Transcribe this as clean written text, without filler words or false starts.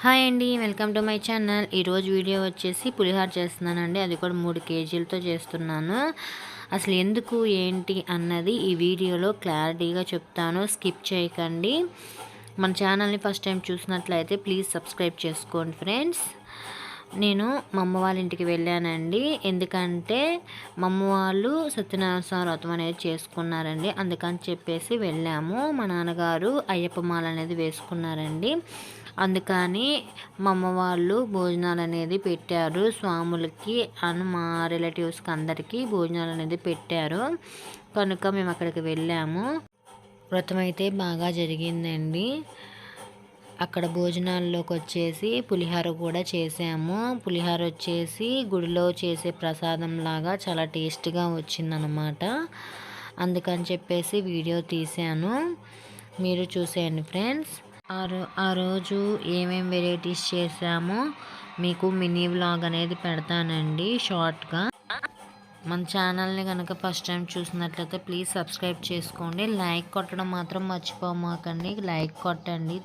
Hi అండి, welcome to my channel. ఈరోజు video వచ్చేసి పులిహోర చేస్తున్నానండి. అది కూడా 3 కేజీలతో చేస్తున్నాను. అసలు ఎందుకు ఏంటి అన్నది ఈ వీడియోలో క్లారిటీగా చెప్తాను, స్కిప్ చేయకండి. మన ఛానల్ని ఫస్ట్ టైం చూసినట్లయితే ప్లీజ్ సబ్స్క్రైబ్ చేసుకోండి ఫ్రెండ్స్. నేను మా అమ్మ వాళ్ళ ఇంటికి వెళ్ళానండి. ఎందుకంటే మా అమ్మ వాళ్ళు సత్యనారాయణ వ్రతం అనేది చేసుకున్నారండి. అందుకని చెప్పేసి వెళ్ళాము. మా నాన్నగారు అయ్యప్ప మాల అనేది వేసుకున్నారండి. అందుకని మా అమ్మ వాళ్ళు భోజనాలు అనేది పెట్టారు. స్వాములకి అండ్ మా రిలేటివ్స్కి అందరికీ భోజనాలు అనేది పెట్టారు. కనుక మేము అక్కడికి వెళ్ళాము. వ్రతం అయితే బాగా జరిగిందండి. అక్కడ భోజనాల్లోకి వచ్చేసి పులిహోర కూడా చేసాము. పులిహోర వచ్చేసి గుడిలో చేసే ప్రసాదం లాగా చాలా టేస్ట్గా వచ్చిందనమాట. అందుకని చెప్పేసి వీడియో తీసాను, మీరు చూసేయండి ఫ్రెండ్స్. ఆ రోజు ఏమేం వెరైటీస్ చేసామో మీకు మినీ వ్లాగ్ అనేది పెడతానండి షార్ట్గా. మన ఛానల్ని కనుక ఫస్ట్ టైం చూసినట్లయితే ప్లీజ్ సబ్స్క్రైబ్ చేసుకోండి. లైక్ కొట్టడం మాత్రం మర్చిపోమాకండి. లైక్ కొట్టండి.